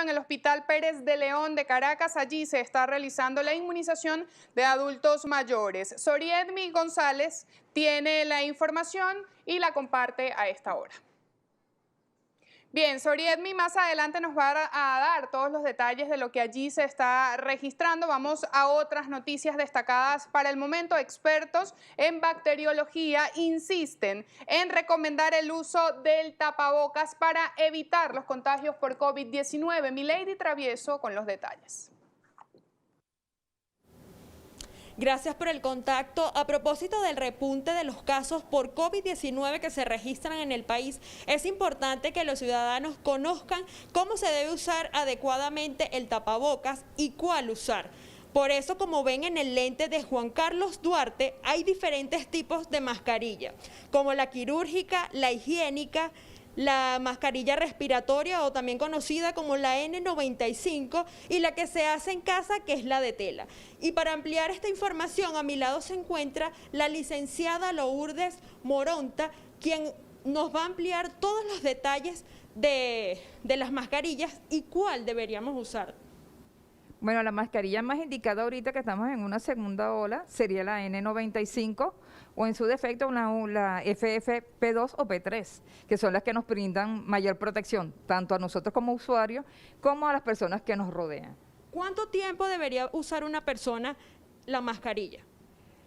En el Hospital Pérez de León de Caracas, allí se está realizando la inmunización de adultos mayores. Soriedmi González tiene la información y la comparte a esta hora. Bien, Soriedmi más adelante nos va a dar todos los detalles de lo que allí se está registrando. Vamos a otras noticias destacadas para el momento. Expertos en bacteriología insisten en recomendar el uso del tapabocas para evitar los contagios por COVID-19. Milady Travieso con los detalles. Gracias por el contacto. A propósito del repunte de los casos por COVID-19 que se registran en el país, es importante que los ciudadanos conozcan cómo se debe usar adecuadamente el tapabocas y cuál usar. Por eso, como ven en el lente de Juan Carlos Duarte, hay diferentes tipos de mascarilla, como la quirúrgica, la higiénica, la mascarilla respiratoria o también conocida como la N95 y la que se hace en casa, que es la de tela. Y para ampliar esta información, a mi lado se encuentra la licenciada Lourdes Moronta, quien nos va a ampliar todos los detalles de las mascarillas y cuál deberíamos usar. Bueno, la mascarilla más indicada ahorita que estamos en una segunda ola sería la N95 o en su defecto la FFP2 o P3, que son las que nos brindan mayor protección, tanto a nosotros como usuarios, como a las personas que nos rodean. ¿Cuánto tiempo debería usar una persona la mascarilla?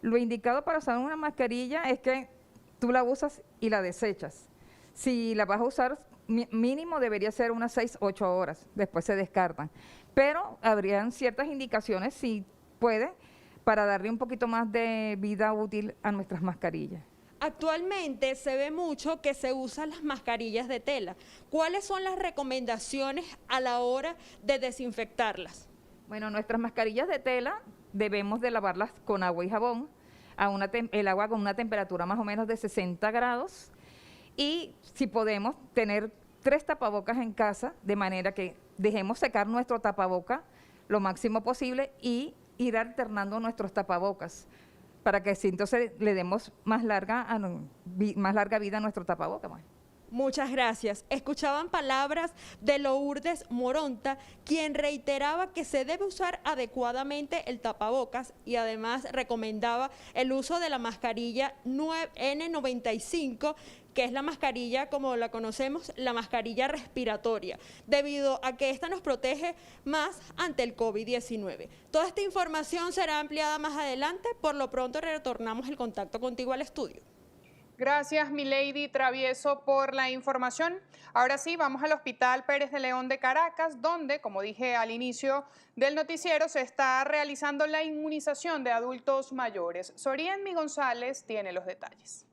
Lo indicado para usar una mascarilla es que tú la usas y la desechas. Si la vas a usar, mínimo debería ser unas 6-8 horas, después se descartan. Pero habrían ciertas indicaciones, si puede, para darle un poquito más de vida útil a nuestras mascarillas. Actualmente se ve mucho que se usan las mascarillas de tela. ¿Cuáles son las recomendaciones a la hora de desinfectarlas? Bueno, nuestras mascarillas de tela debemos de lavarlas con agua y jabón, el agua con una temperatura más o menos de 60 grados, y si podemos tener 3 tapabocas en casa, de manera que dejemos secar nuestro tapaboca lo máximo posible y ir alternando nuestros tapabocas para que así entonces le demos más larga vida a nuestro tapaboca. Muchas gracias. Escuchaban palabras de Lourdes Moronta, quien reiteraba que se debe usar adecuadamente el tapabocas y además recomendaba el uso de la mascarilla N95, que es la mascarilla, como la conocemos, la mascarilla respiratoria, debido a que esta nos protege más ante el COVID-19. Toda esta información será ampliada más adelante. Por lo pronto retornamos el contacto contigo al estudio. Gracias, Milady Travieso, por la información. Ahora sí, vamos al Hospital Pérez de León de Caracas, donde, como dije al inicio del noticiero, se está realizando la inmunización de adultos mayores. Soriedmi González tiene los detalles.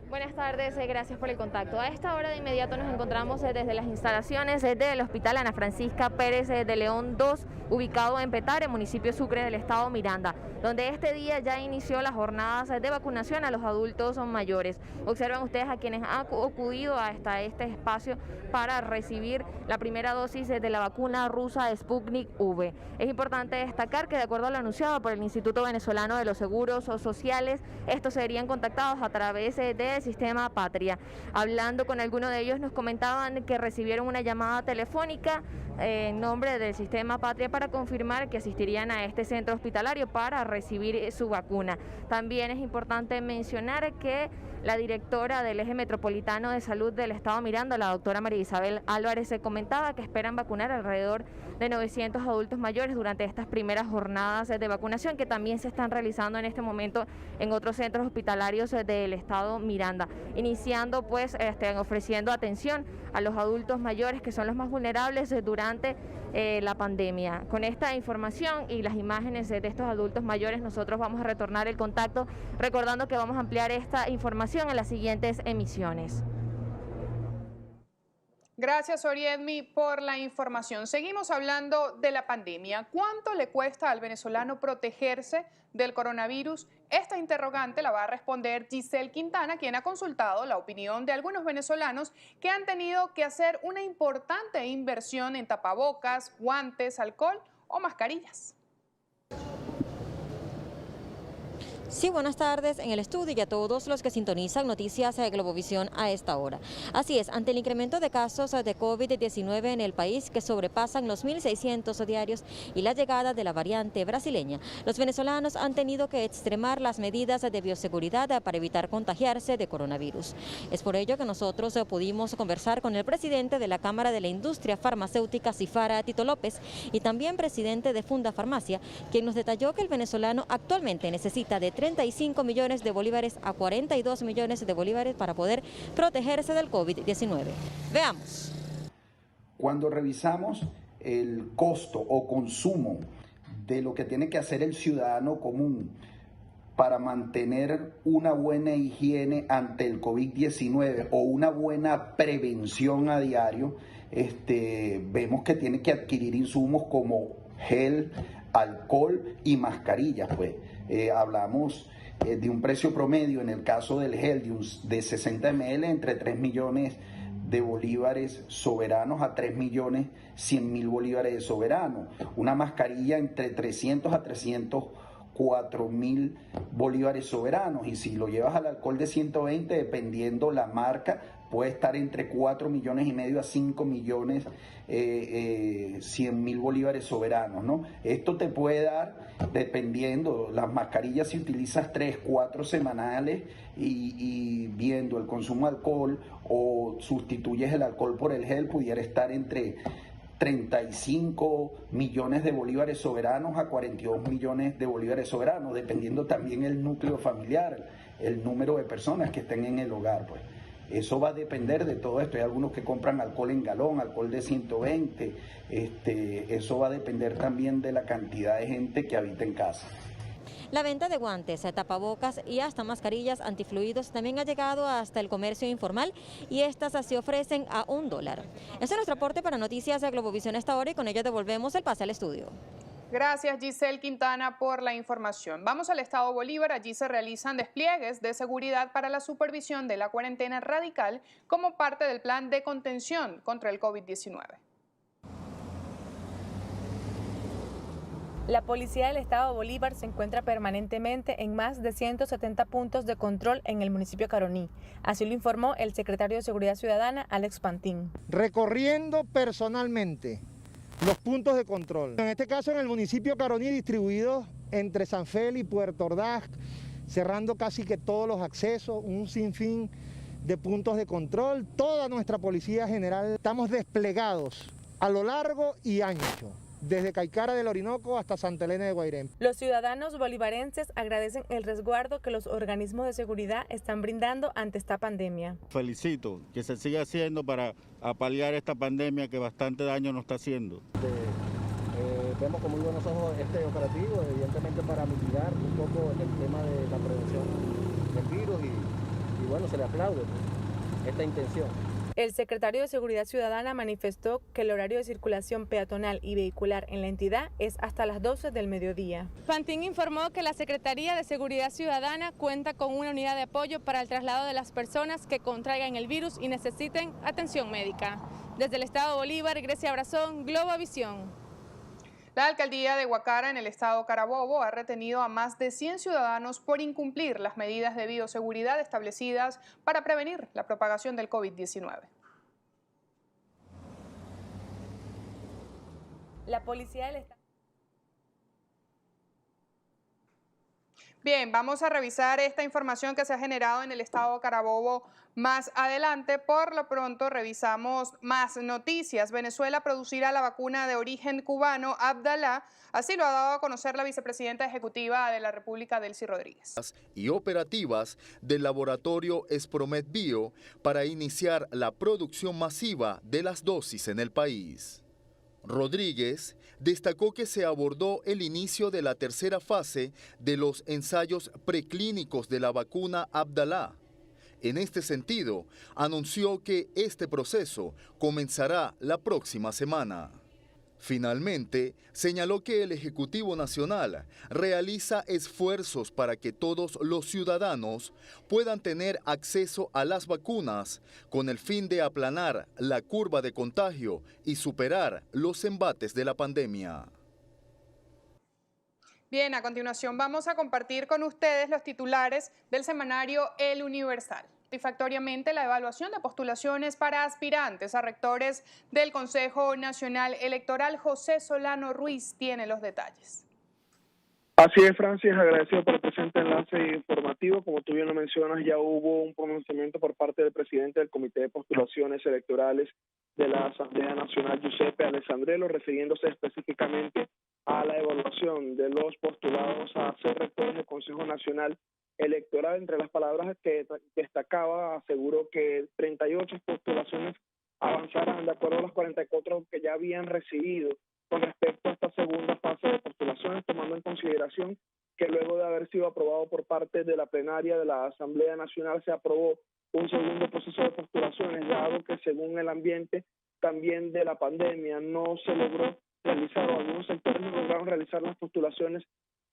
Buenas tardes, gracias por el contacto. A esta hora de inmediato nos encontramos desde las instalaciones del Hospital Ana Francisca Pérez de León 2, ubicado en Petare, municipio Sucre del estado Miranda, donde este día ya inició las jornadas de vacunación a los adultos mayores. Observan ustedes a quienes han acudido hasta este espacio para recibir la primera dosis de la vacuna rusa Sputnik V. Es importante destacar que, de acuerdo a lo anunciado por el Instituto Venezolano de los Seguros Sociales, estos serían contactados a través del sistema Patria. Hablando con algunos de ellos, nos comentaban que recibieron una llamada telefónica en nombre del sistema Patria para confirmar que asistirían a este centro hospitalario para recibir su vacuna. También es importante mencionar que la directora del Eje Metropolitano de Salud del Estado Miranda, la doctora María Isabel Álvarez, se comentaba que esperan vacunar alrededor de 900 adultos mayores durante estas primeras jornadas de vacunación, que también se están realizando en este momento en otros centros hospitalarios del Estado Miranda, iniciando pues ofreciendo atención a los adultos mayores, que son los más vulnerables durante la pandemia. Con esta información y las imágenes de estos adultos mayores, nosotros vamos a retornar el contacto, recordando que vamos a ampliar esta información en las siguientes emisiones. Gracias, Soriedmi, por la información. Seguimos hablando de la pandemia. ¿Cuánto le cuesta al venezolano protegerse del coronavirus? Esta interrogante la va a responder Giselle Quintana, quien ha consultado la opinión de algunos venezolanos que han tenido que hacer una importante inversión en tapabocas, guantes, alcohol o mascarillas. Sí, buenas tardes en el estudio y a todos los que sintonizan Noticias de Globovisión a esta hora. Así es, ante el incremento de casos de COVID-19 en el país que sobrepasan los 1.600 diarios y la llegada de la variante brasileña, los venezolanos han tenido que extremar las medidas de bioseguridad para evitar contagiarse de coronavirus. Es por ello que nosotros pudimos conversar con el presidente de la Cámara de la Industria Farmacéutica, Cifara, Tito López, y también presidente de Funda Farmacia, quien nos detalló que el venezolano actualmente necesita de 35 millones de bolívares a 42 millones de bolívares para poder protegerse del COVID-19. Veamos. Cuando revisamos el costo o consumo de lo que tiene que hacer el ciudadano común para mantener una buena higiene ante el COVID-19 o una buena prevención a diario, vemos que tiene que adquirir insumos como gel, alcohol y mascarillas. Hablamos de un precio promedio en el caso del gel de 60 ml entre 3 millones de bolívares soberanos a 3 millones 100 mil bolívares soberanos. Una mascarilla entre 300 a 304 mil bolívares soberanos. Y si lo llevas al alcohol de 120, dependiendo la marca, puede estar entre 4 millones y medio a 5 millones 100 mil bolívares soberanos, ¿no? Esto te puede dar, dependiendo, las mascarillas si utilizas 3, 4 semanales y viendo el consumo de alcohol o sustituyes el alcohol por el gel, pudiera estar entre 35 millones de bolívares soberanos a 42 millones de bolívares soberanos, dependiendo también el núcleo familiar, el número de personas que estén en el hogar, pues. Eso va a depender de todo esto. Hay algunos que compran alcohol en galón, alcohol de 120. Eso va a depender también de la cantidad de gente que habita en casa. La venta de guantes, tapabocas y hasta mascarillas antifluidos también ha llegado hasta el comercio informal y estas se ofrecen a $1. Este es nuestro aporte para Noticias de Globovisión a esta hora y con ello devolvemos el pase al estudio. Gracias, Giselle Quintana, por la información. Vamos al estado Bolívar. Allí se realizan despliegues de seguridad para la supervisión de la cuarentena radical como parte del plan de contención contra el COVID-19. La Policía del Estado Bolívar se encuentra permanentemente en más de 170 puntos de control en el municipio de Caroní. Así lo informó el secretario de Seguridad Ciudadana, Alex Pantín. Recorriendo personalmente los puntos de control. En este caso en el municipio de Caroní, distribuidos entre San Félix y Puerto Ordaz, cerrando casi que todos los accesos, un sinfín de puntos de control. Toda nuestra Policía General estamos desplegados a lo largo y ancho, desde Caicara del Orinoco hasta Santa Elena de Guairén. Los ciudadanos bolivarenses agradecen el resguardo que los organismos de seguridad están brindando ante esta pandemia. Felicito que se siga haciendo para paliar esta pandemia que bastante daño nos está haciendo. Vemos con muy buenos ojos este operativo, evidentemente para mitigar un poco el tema de la prevención del virus y bueno, se le aplaude esta intención. El secretario de Seguridad Ciudadana manifestó que el horario de circulación peatonal y vehicular en la entidad es hasta las 12 del mediodía. Pantín informó que la Secretaría de Seguridad Ciudadana cuenta con una unidad de apoyo para el traslado de las personas que contraigan el virus y necesiten atención médica. Desde el estado Bolívar, Grecia Brazón, Globovisión. La alcaldía de Guacara, en el estado Carabobo, ha retenido a más de 100 ciudadanos por incumplir las medidas de bioseguridad establecidas para prevenir la propagación del COVID-19. La policía del estado. Bien, vamos a revisar esta información que se ha generado en el estado Carabobo más adelante. Por lo pronto revisamos más noticias. Venezuela producirá la vacuna de origen cubano Abdalá, así lo ha dado a conocer la vicepresidenta ejecutiva de la República, Delcy Rodríguez. Y operativas del laboratorio Espromet Bio para iniciar la producción masiva de las dosis en el país. Rodríguez destacó que se abordó el inicio de la tercera fase de los ensayos preclínicos de la vacuna Abdalá. En este sentido, anunció que este proceso comenzará la próxima semana. Finalmente, señaló que el Ejecutivo Nacional realiza esfuerzos para que todos los ciudadanos puedan tener acceso a las vacunas con el fin de aplanar la curva de contagio y superar los embates de la pandemia. Bien, a continuación vamos a compartir con ustedes los titulares del semanario El Universal. Satisfactoriamente la evaluación de postulaciones para aspirantes a rectores del Consejo Nacional Electoral. José Solano Ruiz tiene los detalles. Así es, Francis, agradecido por el presente enlace informativo. Como tú bien lo mencionas, ya hubo un pronunciamiento por parte del presidente del Comité de Postulaciones Electorales de la Asamblea Nacional, Giuseppe Alessandrello, refiriéndose específicamente a la evaluación de los postulados a ser rectores del Consejo Nacional Electoral. Entre las palabras que destacaba, aseguró que 38 postulaciones avanzarán de acuerdo a las 44 que ya habían recibido con respecto a esta segunda fase de postulaciones, tomando en consideración que luego de haber sido aprobado por parte de la plenaria de la Asamblea Nacional, se aprobó un segundo proceso de postulaciones, dado que según el ambiente también de la pandemia no se logró realizar, o algunos sectores no lograron realizar las postulaciones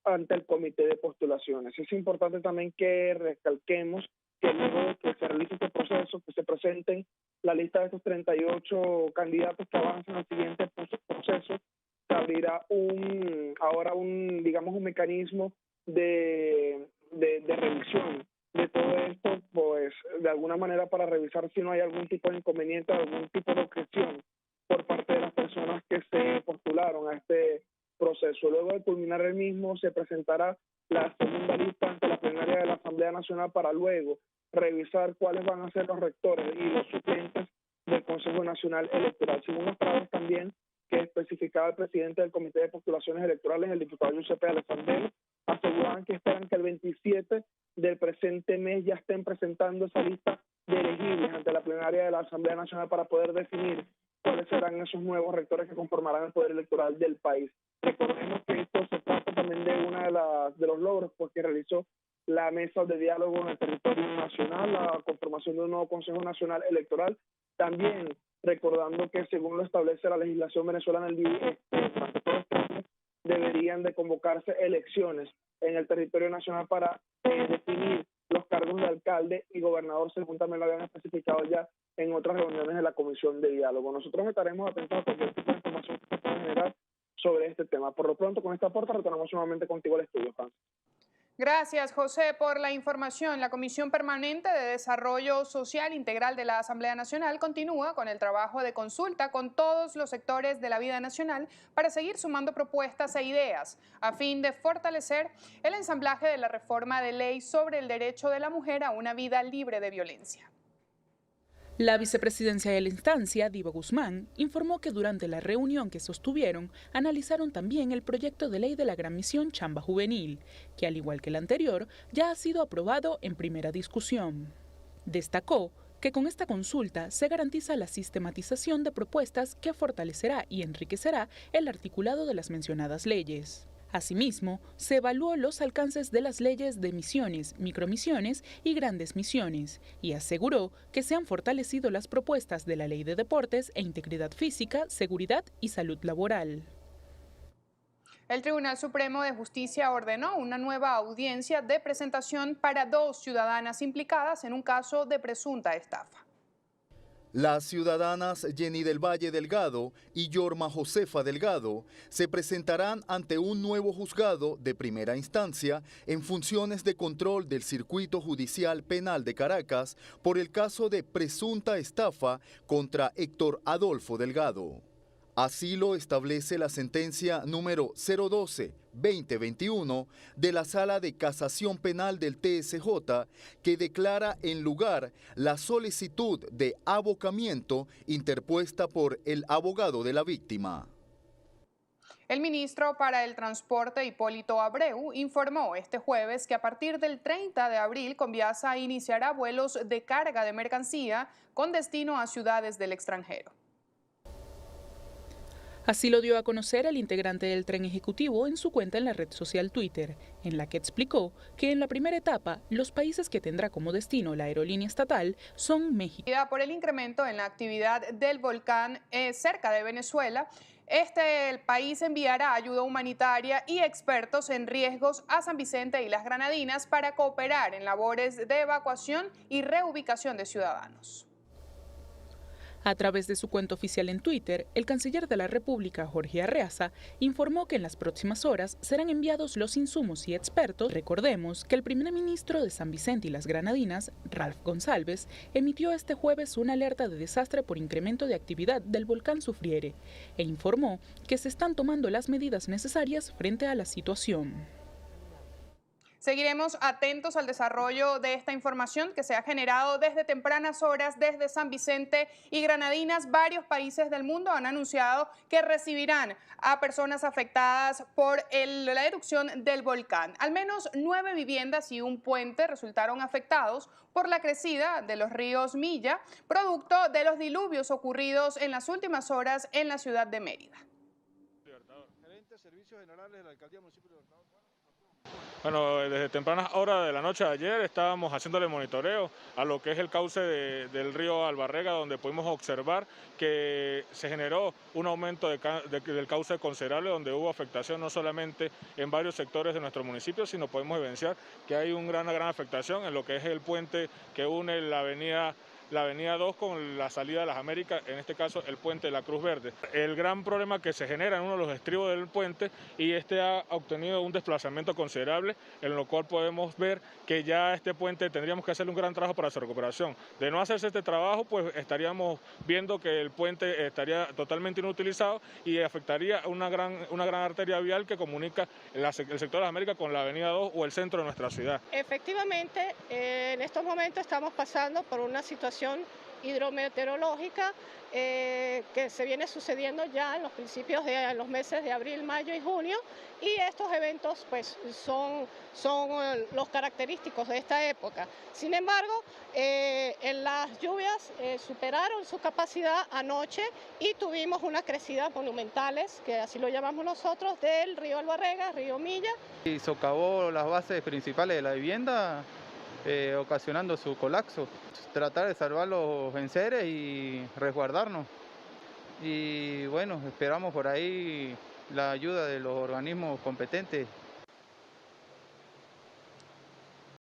ante el comité de postulaciones. Es importante también que recalquemos que luego de que se realice este proceso, que se presenten la lista de estos 38 candidatos que avanzan al siguiente proceso, se abrirá un mecanismo de revisión de todo esto, pues de alguna manera para revisar si no hay algún tipo de inconveniente, algún tipo de objeción por parte de las personas que se postularon a este proceso. Luego de culminar el mismo, se presentará la segunda lista ante la plenaria de la Asamblea Nacional para luego revisar cuáles van a ser los rectores y los suplentes del Consejo Nacional Electoral. Según las palabras también que especificaba el presidente del Comité de Postulaciones Electorales, el diputado Giuseppe Alessandrello, aseguraban que esperan que el 27 del presente mes ya estén presentando esa lista de elegibles ante la plenaria de la Asamblea Nacional para poder definir cuáles serán esos nuevos rectores que conformarán el poder electoral del país. Recordemos que esto se trata también de uno de los logros que realizó la mesa de diálogo en el territorio nacional, la conformación de un nuevo Consejo Nacional Electoral, también recordando que según lo establece la legislación venezolana, durante todo este año deberían de convocarse elecciones en el territorio nacional para definir los cargos de alcalde y gobernador, según también lo habían especificado ya en otras reuniones de la Comisión de Diálogo. Nosotros estaremos atentos a cualquier tipo de información que se pueda generar sobre este tema. Por lo pronto, con esta aporte retornamos nuevamente contigo al estudio, Francis. Gracias, José, por la información. La Comisión Permanente de Desarrollo Social Integral de la Asamblea Nacional continúa con el trabajo de consulta con todos los sectores de la vida nacional para seguir sumando propuestas e ideas a fin de fortalecer el ensamblaje de la reforma de ley sobre el derecho de la mujer a una vida libre de violencia. La vicepresidencia de la instancia, Diva Guzmán, informó que durante la reunión que sostuvieron, analizaron también el proyecto de ley de la Gran Misión Chamba Juvenil, que al igual que el anterior, ya ha sido aprobado en primera discusión. Destacó que con esta consulta se garantiza la sistematización de propuestas que fortalecerá y enriquecerá el articulado de las mencionadas leyes. Asimismo, se evaluó los alcances de las leyes de misiones, micromisiones y grandes misiones, y aseguró que se han fortalecido las propuestas de la Ley de Deportes e Integridad Física, Seguridad y Salud Laboral. El Tribunal Supremo de Justicia ordenó una nueva audiencia de presentación para 2 ciudadanas implicadas en un caso de presunta estafa. Las ciudadanas Jenny del Valle Delgado y Yorma Josefa Delgado se presentarán ante un nuevo juzgado de primera instancia en funciones de control del Circuito Judicial Penal de Caracas por el caso de presunta estafa contra Héctor Adolfo Delgado. Así lo establece la sentencia número 012-2021 de la Sala de Casación Penal del TSJ, que declara en lugar la solicitud de abocamiento interpuesta por el abogado de la víctima. El ministro para el Transporte, Hipólito Abreu, informó este jueves que a partir del 30 de abril Conviasa iniciará vuelos de carga de mercancía con destino a ciudades del extranjero. Así lo dio a conocer el integrante del tren ejecutivo en su cuenta en la red social Twitter, en la que explicó que en la primera etapa los países que tendrá como destino la aerolínea estatal son México. Por el incremento en la actividad del volcán cerca de Venezuela, el país enviará ayuda humanitaria y expertos en riesgos a San Vicente y las Granadinas para cooperar en labores de evacuación y reubicación de ciudadanos. A través de su cuenta oficial en Twitter, el canciller de la República, Jorge Arreaza, informó que en las próximas horas serán enviados los insumos y expertos. Recordemos que el primer ministro de San Vicente y las Granadinas, Ralph González, emitió este jueves una alerta de desastre por incremento de actividad del volcán Soufriere e informó que se están tomando las medidas necesarias frente a la situación. Seguiremos atentos al desarrollo de esta información que se ha generado desde tempranas horas desde San Vicente y Granadinas. Varios países del mundo han anunciado que recibirán a personas afectadas por la erupción del volcán. Al menos 9 viviendas y un puente resultaron afectados por la crecida de los ríos Milla, producto de los diluvios ocurridos en las últimas horas en la ciudad de Mérida. Bueno, desde tempranas horas de la noche de ayer estábamos haciéndole monitoreo a lo que es el cauce del río Albarrega, donde pudimos observar que se generó un aumento del cauce considerable, donde hubo afectación no solamente en varios sectores de nuestro municipio, sino podemos evidenciar que hay una gran afectación en lo que es el puente que une la avenida 2 con la salida de las Américas, en este caso el puente de la Cruz Verde. El gran problema que se genera en uno de los estribos del puente, y este ha obtenido un desplazamiento considerable, en lo cual podemos ver que ya este puente tendríamos que hacerle un gran trabajo para su recuperación. De no hacerse este trabajo, pues estaríamos viendo que el puente estaría totalmente inutilizado y afectaría una gran arteria vial que comunica el sector de las Américas con la avenida 2 o el centro de nuestra ciudad. Efectivamente, en estos momentos estamos pasando por una situación hidrometeorológica que se viene sucediendo ya en los principios de los meses de abril, mayo y junio, y estos eventos pues son los característicos de esta época. Sin embargo, en las lluvias superaron su capacidad anoche y tuvimos unas crecidas monumentales, que así lo llamamos nosotros, del río Albarrega, río Milla. Y socavó las bases principales de la vivienda, ocasionando su colapso. Tratar de salvar los enseres y resguardarnos. Y bueno, esperamos por ahí la ayuda de los organismos competentes